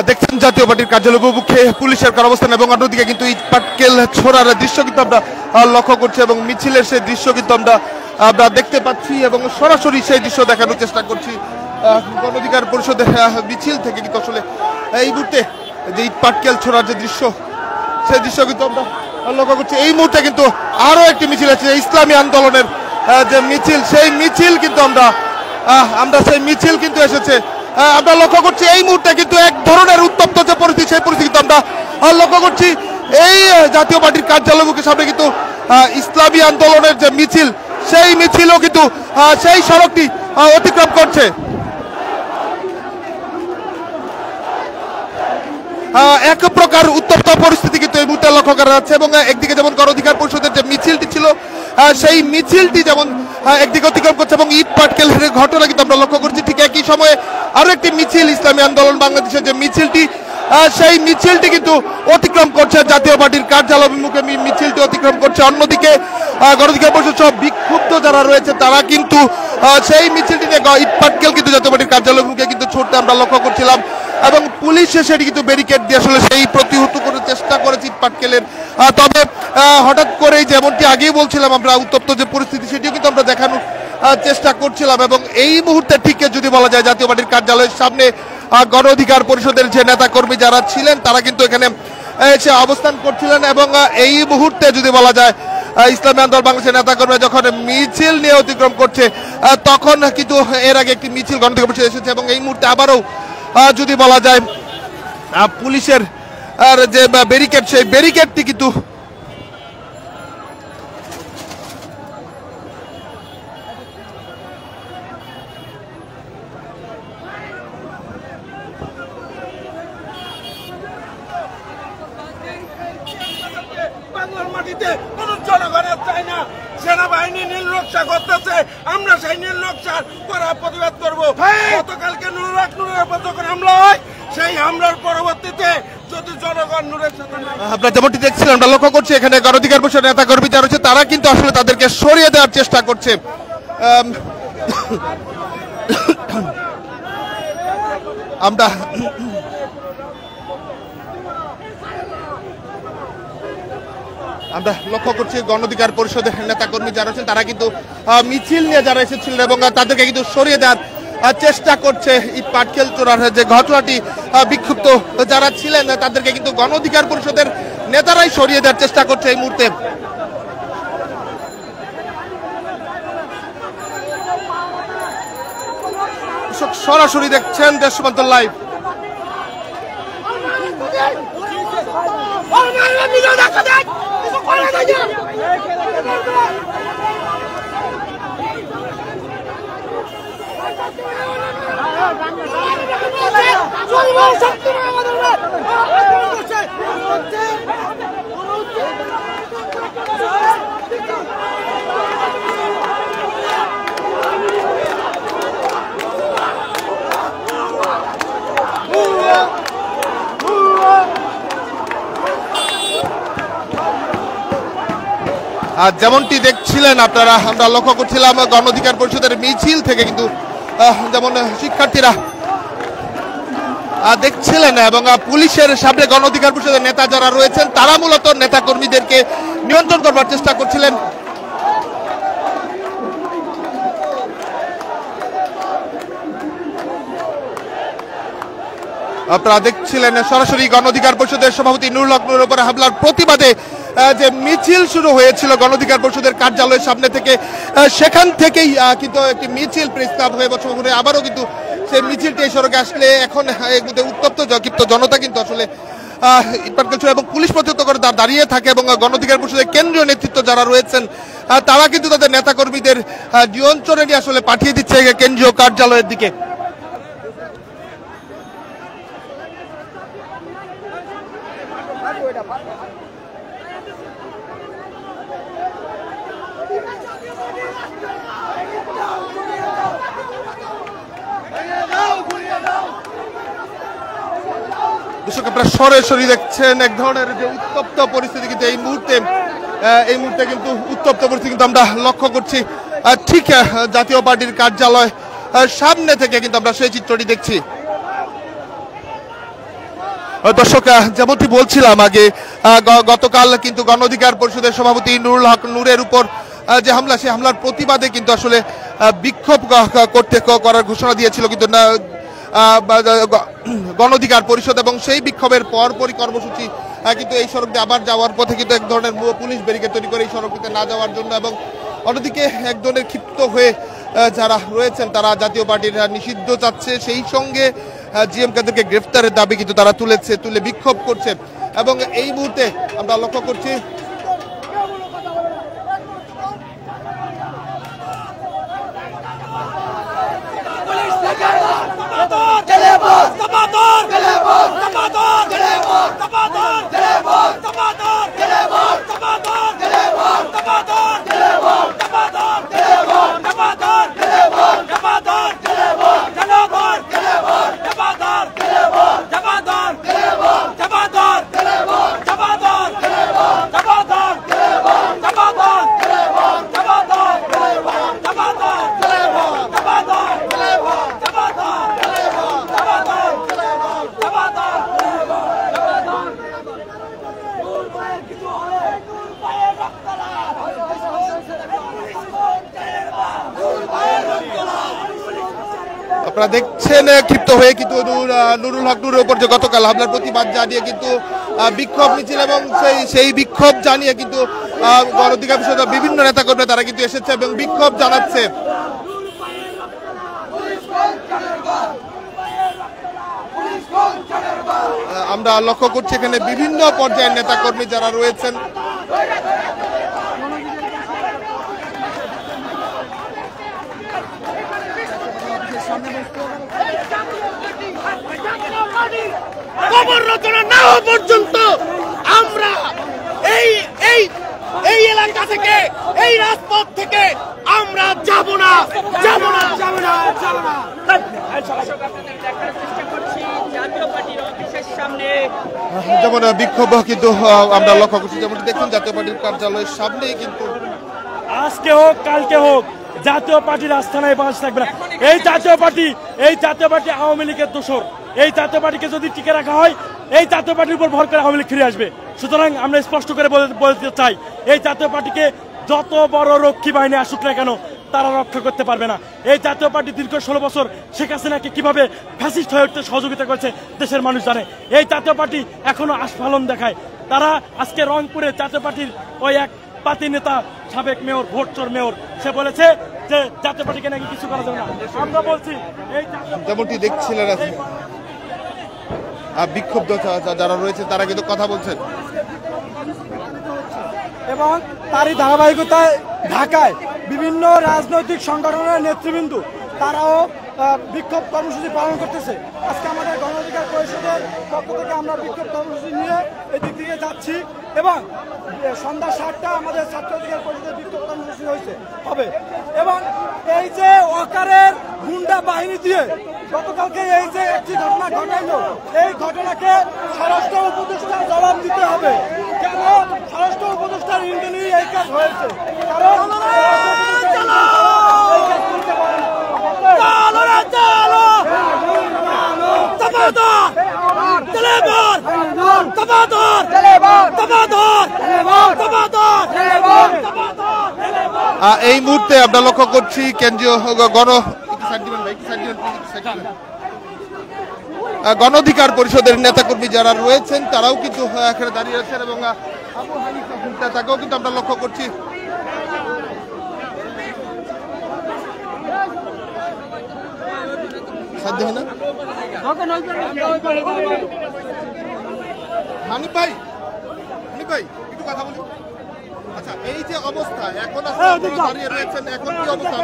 দেখছেন জাতীয় পার্টির কার্যালয় মুখে পুলিশের অবস্থান এবং অন্যদিকে কিন্তু ইট পাটকেল ছোড়ার দৃশ্য কিন্তু আমরা লক্ষ্য করছি এবং মিছিলের সেই দৃশ্য কিন্তু আমরা দেখতে পাচ্ছি এবং সরাসরি সেই দৃশ্য দেখানোর চেষ্টা করছি গণ অধিকার পরিষদের মিছিল থেকে। কিন্তু আসলে এই মুহূর্তে যে ইট পাটকেল ছোড়ার যে দৃশ্য সেই দৃশ্য কিন্তু আমরা লক্ষ্য করছি। এই মুহূর্তে কিন্তু আরো একটি মিছিল আছে ইসলামী আন্দোলনের যে মিছিল, সেই মিছিল কিন্তু আমরা সেই মিছিল কিন্তু এসেছে আমরা লক্ষ্য করছি। এই মুহূর্তে কিন্তু এক ধরনের উত্তপ্ত যে পরিস্থিতি সেই পরিস্থিতি কিন্তু আমরা লক্ষ্য করছি। এই জাতীয় পার্টির কার্যালয় মুখের সামনে কিন্তু ইসলামী আন্দোলনের যে মিছিল সেই মিছিলও কিন্তু সেই সড়কটি অতিক্রম করছে। এক প্রকার উত্তপ্ত পরিস্থিতি কিন্তু এই মুহূর্তে লক্ষ্য করা যাচ্ছে এবং একদিকে যেমন গণ অধিকার পরিষদের যে মিছিলটি ছিল সেই মিছিলটি যেমন একদিকে অতিক্রম করছে এবং ইট পাটকেলের ঘটনা কিন্তু আমরা লক্ষ্য করছি। ঠিক একই সময়ে আরো একটি মিছিল ইসলামী আন্দোলন বাংলাদেশের যে মিছিলটি সেই মিছিলটি কিন্তু অতিক্রম করছে জাতীয় পার্টির কার্যালয় অভিমুখে মিছিলটি অতিক্রম করছে। অন্যদিকে গণ অধিকার পরিষদ সহ বিক্ষুব্ধ যারা রয়েছে তারা কিন্তু সেই মিছিলটি নিয়ে ইট পাটকেল কিন্তু জাতীয় পার্টির কার্যালয় অভিমুখে কিন্তু ছুটতে আমরা লক্ষ্য করছিলাম এবং পুলিশ সেটি কিন্তু ব্যারিকেড দিয়ে আসলে সেই প্রতিহত করার চেষ্টা করেছে ইট পাটকেলের। তবে হঠাৎ করেই যেমনটি আগেই বলছিলাম আমরা উত্তপ্ত যে পরিস্থিতি সেটিও কিন্তু আমরা দেখানোর চেষ্টা করছিলাম এবং এই মুহূর্তে ঠিক যদি বলা যায় জাতীয় পার্টির কার্যালয়ের সামনে গণ অধিকার পরিষদের যে নেতা কর্মী যারা ছিলেন তারা কিন্তু এখানে এসে অবস্থান করছিলেন এবং এই মুহূর্তে যদি বলা যায় ইসলামী আন্দোলন বাংলাদেশের নেতা কর্মী যখন মিছিল নিয়ে অতিক্রম করছে তখন কিন্তু এর আগে একটি মিছিল গণ অধিকার পরিষদ এসেছে এবং এই মুহূর্তে আবারও যদি বলা যায় পুলিশের যে ব্যারিকেড সেই ব্যারিকেডটি কিন্তু জনগণের চাই না, সেনাবাহিনী নির্রক্ষা করতেছে, আমরা সেই নির্রক্ষার প্রতিবাদ করবো। গতকালকে যখন হামলা হয় সেই হামলার পরবর্তীতে যদি জনগণ নূরের সাথে আপনারা যেমনটি দেখছিলেন আমরা লক্ষ্য করছি এখানে গণ অধিকার পরিষদের নেতা কর্মী যারা রয়েছে তারা কিন্তু আসলে তাদেরকে সরিয়ে দেওয়ার চেষ্টা করছে। আমরা লক্ষ্য করছি গণ অধিকার পরিষদের নেতা কর্মী যারা আছেন তারা কিন্তু মিছিল নিয়ে যারা এসেছিলেন এবং তাদেরকে কিন্তু সরিয়ে দেওয়ার চেষ্টা করছে। ইট পাটকেল চোরার যে ঘটনাটি বিক্ষুব্ধ যারা ছিলেন তাদেরকে কিন্তু গণ অধিকার পরিষদের নেতারাই সরিয়ে দেওয়ার চেষ্টা করছে এই মুহূর্তে। সরাসরি দেখছেন দেশ সমান্তর লাইভ। যেমনটি দেখছিলেন আপনারা আমরা লক্ষ্য করছিলাম গণ অধিকার পরিষদের মিছিল থেকে কিন্তু যেমন শিক্ষার্থীরা দেখছিলেন এবং পুলিশের সামনে গণ অধিকার পরিষদের নেতা যারা রয়েছেন তারা মূলত নেতা কর্মীদেরকে নিয়ন্ত্রণ করবার চেষ্টা করছিলেন। আপনারা দেখছিলেন সরাসরি গণ অধিকার পরিষদের সভাপতি নুরুল হক নূরের উপরে হামলার প্রতিবাদে যে মিছিল শুরু হয়েছিল গণ অধিকার পরিষদের কার্যালয়ের সামনে থেকে সেখান থেকেই কিন্তু একটি মিছিল প্রেস ক্লাব হয়ে বছর ঘুরে আবারও কিন্তু সেই মিছিলটি এই সড়কে আসলে এখন এর মধ্যে উত্তপ্ত জনতা কিন্তু আসলে এবং পুলিশ প্রত্যক্ষ করে দাঁড়িয়ে থাকে এবং গণ অধিকার পরিষদের কেন্দ্রীয় নেতৃত্ব যারা রয়েছেন তারা কিন্তু তাদের নেতাকর্মীদের নিয়ন্ত্রণে নিয়ে আসলে পাঠিয়ে দিচ্ছে কেন্দ্রীয় কার্যালয়ের দিকে। দর্শক আপনারা সরাসরি দেখছেন এক ধরনের যে উত্তপ্ত পরিস্থিতি কিন্তু এই মুহূর্তে কিন্তু উত্তপ্ত পরিস্থিতি কিন্তু আমরা লক্ষ্য করছি ঠিক জাতীয় পার্টির কার্যালয় সামনে থেকে কিন্তু আমরা সেই চিত্রটি দেখছি। দর্শক, যেমনটি বলছিলাম আগে, গতকাল কিন্তু গণ অধিকার পরিষদের সভাপতি নুরুল হক নূরের উপর যে হামলা, সেই হামলার প্রতিবাদে কিন্তু আসলে বিক্ষোভ করার ঘোষণা দিয়েছিল কিন্তু না গণ অধিকার পরিষদ, এবং সেই বিক্ষোভের পরপরই কর্মসূচি কিন্তু এই সড়ক দিয়ে আবার যাওয়ার পথে কিন্তু এক ধরনের পুলিশ ব্যারিকেড তৈরি করে এই সড়কটিতে না যাওয়ার জন্য, এবং অন্যদিকে এক ধরনের ক্ষিপ্ত হয়ে যারা রয়েছেন তারা জাতীয় পার্টির নিষিদ্ধ চাচ্ছে, সেই সঙ্গে জিএম কাদেরকে গ্রেফতারের দাবি কিন্তু তারা তুলে বিক্ষোভ করছে। এবং এই মুহূর্তে আমরা লক্ষ্য করছি আপনারা দেখছেন ক্ষিপ্ত হয়ে কিন্তু নুরুল হক নূরের উপর যে গতকাল হামলার প্রতিবাদ জানিয়ে কিন্তু বিক্ষোভ মিছিল, এবং সেই বিক্ষোভ জানিয়ে কিন্তু গণ অধিকার পরিষদের বিভিন্ন নেতাকর্মী তারা কিন্তু এসেছে এবং বিক্ষোভ জানাচ্ছে। আমরা লক্ষ্য করছি এখানে বিভিন্ন পর্যায়ের নেতাকর্মী যারা রয়েছেন খবর রচনা না হওয়া পর্যন্ত আমরা এই এলাকা থেকে, এই রাজপথ থেকে আমরা যাব না। যেমন বিক্ষোভ কিন্তু আমরা লক্ষ্য করছি, যেমন দেখুন জাতীয় পার্টির কার্যালয়ের সামনেই কিন্তু আজকে হোক কালকে হোক জাতীয় পার্টির আস্থানায় বাস থাকবে না। এই জাতীয় পার্টি আওয়ামী লীগের দোসর। এই জাতীয় পার্টিকে যদি টিকে রাখা হয়, এই জাতীয় পার্টির উপর ভর করে আওয়ামী লীগ ফিরে আসবে। সুতরাং আমরা স্পষ্ট করে বলতে চাই, এই জাতীয় পার্টিকে যত বড় রক্ষী বাহিনী আসুক না কেন তারা রক্ষা করতে পারবে না। এই জাতীয় পার্টি দীর্ঘ 16 বছর শেখ হাসিনাকে কিভাবে ফ্যাসিস্ট হয়ে উঠতে সহযোগিতা করেছে দেশের মানুষ জানে। এই জাতীয় পার্টি এখনো আস্ফালন দেখায়। তারা আজকে রংপুরে জাতীয় পার্টির ওই এক পাতি নেতা, সাবেক মেয়র, ভোটচোর মেয়র, সে বলেছে যে জাতীয় পার্টিকে নাকি কিছু করা যাবে না। আমরা বলছি এই যেমনটি দেখছিলেন বিক্ষুব্ধ যারা রয়েছে তারা কিন্তু কথা বলছেন, এবং তারই ধারাবাহিকতায় ঢাকায় বিভিন্ন রাজনৈতিক সংগঠনের নেতৃবৃন্দ তারাও বিক্ষোভ কর্মসূচি পালন করতেছে। আজকে আমাদের গণ অধিকার পরিষদের পক্ষ থেকে আমরা বিক্ষোভ কর্মসূচি নিয়ে এদিক দিকে যাচ্ছি, এবং সন্ধ্যা 7টা আমাদের ছাত্র অধিকার পরিষদের বিক্ষোভ কর্মসূচি হবে। এবং এই যে ওয়াকারের গুন্ডা বাহিনী দিয়ে গতকালকে এই যে একটি ঘটনা ঘটাইলো, এই ঘটনাকে স্বরাষ্ট্র উপদেষ্টার জবাব দিতে হবে। কেন স্বরাষ্ট্র উপদেষ্টার ইন্ধনেই এই কাজ হয়েছে, কারণ এই মুহূর্তে আমরা লক্ষ্য করছি কেন্দ্রীয় গণ অধিকার পরিষদের নেতাকর্মী যারা রয়েছেন তারাও কিন্তু এখানে দাঁড়িয়ে আছেন, এবং আবু হানিফা ভুট্টা তাকেও কিন্তু আমরা লক্ষ্য করছি। হানিফ ভাই একটু কথা বলি। আচ্ছা, এই যে অবস্থা এখন দাঁড়িয়ে রয়েছেন, এখন কি অবস্থা?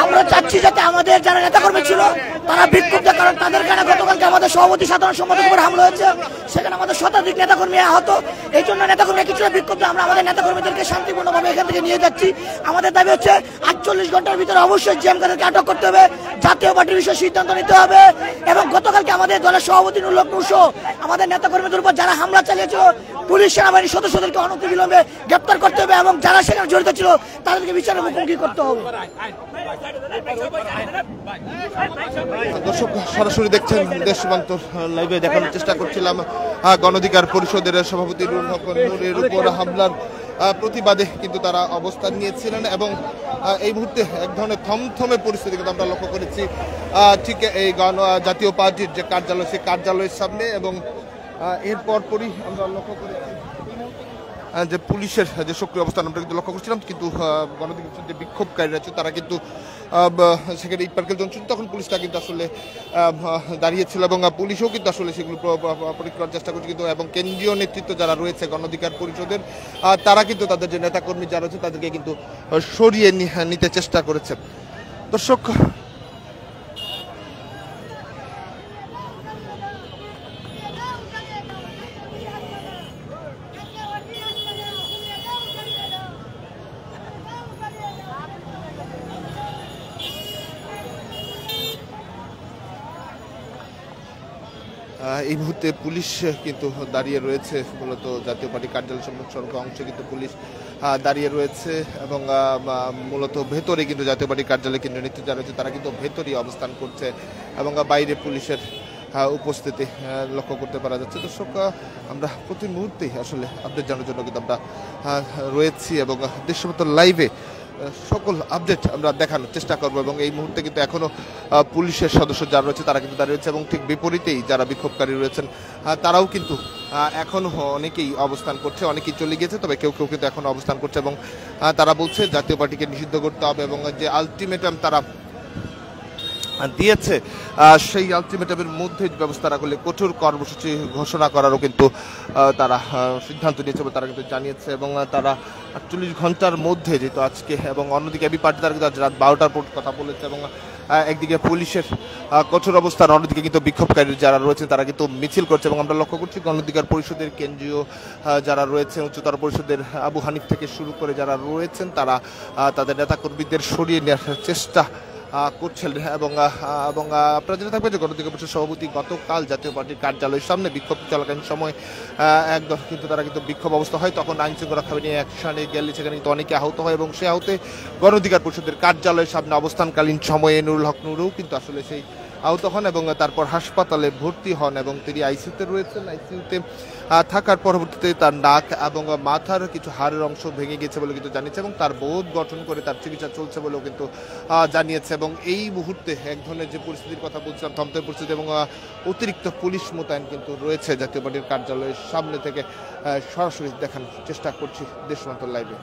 আমরা চাচ্ছি যাতে আমাদের যারা নেতাকর্মী ছিল তারা বিক্ষুব্ধ, কারণ তাদের কারণে গতকালকে আমাদের সভাপতি সাধারণ সম্পাদক উপর হামলা হয়েছে, সেখানে আমাদের শতাধিক নেতাকর্মী আহত। এই জন্য নেতাকর্মী কিছুটা বিক্ষুব্ধ। আমরা আমাদের নেতাকর্মীদেরকে শান্তিপূর্ণভাবে এখান থেকে নিয়ে যাচ্ছি। আমাদের দাবি হচ্ছে 48 ঘন্টার ভিতরে অবশ্যই জিএম কাদেরকে আটক করতে হবে, জাতীয় পার্টির বিষয়ে সিদ্ধান্ত নিতে হবে, এবং গতকালকে আমাদের দলের সভাপতি নুরুল হক নূর সহ আমাদের নেতাকর্মীদের উপর যারা হামলা চালিয়েছিল পুলিশ সেনাবাহিনীর সদস্যদেরকে অনতিবিলম্বে গ্রেপ্তার করতে হবে, এবং যারা সেখানে জড়িত ছিল তাদেরকে বিচারের মুখোমুখি করতে হবে। দর্শক সরাসরি দেখছেন দেশ সীমান্তর লাইভে দেখানোর চেষ্টা করছিলাম গণ অধিকার পরিষদের সভাপতি নুরুল হক নূরের উপর হামলার প্রতিবাদে কিন্তু তারা অবস্থান নিয়েছিলেন এবং এই মুহূর্তে এক ধরনের থমথমে পরিস্থিতি কিন্তু আমরা লক্ষ্য করেছি ঠিক এই জাতীয় পার্টির যে কার্যালয় সেই কার্যালয়ের সামনে এবং এরপর পরই আমরা লক্ষ্য করেছি যে পুলিশের যে সক্রিয় অবস্থান আমরা কিন্তু লক্ষ্য করছিলাম কিন্তু গণ অধিকার যে বিক্ষোভকারীরা আছে তারা কিন্তু সেখানে ইট পার্কেল জনশন তখন পুলিশটা কিন্তু আসলে দাঁড়িয়েছিল এবং পুলিশও কিন্তু আসলে সেগুলো পরীক্ষা করার চেষ্টা করছে কিন্তু এবং কেন্দ্রীয় নেতৃত্ব যারা রয়েছে গণ অধিকার পরিষদের তারা কিন্তু তাদের যে নেতাকর্মী যারা রয়েছে তাদেরকে কিন্তু সরিয়ে নিতে চেষ্টা করেছে। দর্শক এই মুহূর্তে পুলিশ কিন্তু দাঁড়িয়ে রয়েছে মূলত জাতীয় পার্টি কার্যালয় সম্মুখ সড়ক অংশে কিন্তু পুলিশ দাঁড়িয়ে রয়েছে এবং মূলত ভেতরে কিন্তু জাতীয় পার্টি কার্যালয় কেন্দ্রীয় নেতৃত্ব যারা রয়েছে তারা কিন্তু ভেতরেই অবস্থান করছে এবং বাইরে পুলিশের উপস্থিতি লক্ষ্য করতে পারা যাচ্ছে। দর্শক আমরা প্রতি মুহূর্তেই আসলে আপডেট জানার জন্য কিন্তু আমরা রয়েছি এবং দেশমতো লাইভে সকল আপডেট আমরা দেখানোর চেষ্টা করব এবং এই মুহূর্তে কিন্তু এখনো পুলিশের সদস্য যারা রয়েছে তারা কিন্তু দাঁড়িয়ে রয়েছে এবং ঠিক বিপরীতেই যারা বিক্ষোভকারী রয়েছেন তারাও কিন্তু এখনো অনেকেই অবস্থান করছে, অনেকেই চলে গিয়েছে, তবে কেউ কেউ কিন্তু এখনো অবস্থান করছে এবং তারা বলছে জাতীয় পার্টিকে নিষিদ্ধ করতে হবে এবং যে আলটিমেটাম তারা দিয়েছে সেই আলটিমেটামের মধ্যে ব্যবস্থা না করলে কঠোর কর্মসূচি ঘোষণা করারও কিন্তু তারা সিদ্ধান্ত নিয়েছে বলে তারা কিন্তু জানিয়েছে এবং তারা 48 ঘন্টার মধ্যে যেহেতু আজকে এবং অন্যদিকে এবি পার্টি তারা কিন্তু আজ রাত 12টার পর কথা বলেছে এবং একদিকে পুলিশের কঠোর অবস্থান অন্যদিকে কিন্তু বিক্ষোভকারী যারা রয়েছে তারা কিন্তু মিছিল করছে এবং আমরা লক্ষ্য করছি গণ অধিকার পরিষদের কেন্দ্রীয় যারা রয়েছেন উচ্চতর পরিষদের আবু হানিফ থেকে শুরু করে যারা রয়েছেন তারা তাদের নেতাকর্মীদের সরিয়ে নেওয়ার চেষ্টা করছেন এবং আপনারা জেনে থাকবেন যে গণ অধিকার পরিষদের সভাপতি গতকাল জাতীয় পার্টির কার্যালয়ের সামনে বিক্ষোভ চলাকালীন সময় একদম কিন্তু তারা কিন্তু বিক্ষোভ অবস্থা হয়, তখন আইন শৃঙ্খলা রক্ষা বাহিনী অ্যাকশনে গেলে সেখানে কিন্তু অনেকে আহত হয় এবং সে আহতে গণ অধিকার পরিষদের কার্যালয়ের সামনে অবস্থানকালীন সময়ে নুরুল হক নূরও কিন্তু আসলে সেই আহত হন এবং তারপর হাসপাতালে ভর্তি হন এবং তিনি আইসিইউতে রয়েছেন। আইসিইউতে থাকার পরবর্তীতে তার নাক এবং মাথার কিছু হাড়ের অংশ ভেঙে গেছে বলে কিন্তু জানিয়েছে এবং তার বোধ গঠন করে তার চিকিৎসা চলছে বলেও কিন্তু জানিয়েছে এবং এই মুহূর্তে এক ধরনের যে পরিস্থিতির কথা বলছিলাম থমথমে পরিস্থিতি এবং অতিরিক্ত পুলিশ মোতায়েন কিন্তু রয়েছে জাতীয় পার্টির কার্যালয়ের সামনে থেকে সরাসরি দেখানোর চেষ্টা করছি দেশমান্তর লাইভে।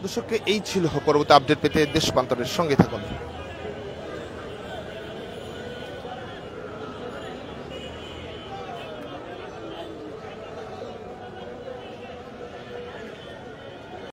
দর্শক এই ছিল পরবর্তী আপডেট পেতে দেশমান্তরের সঙ্গে থাকুন।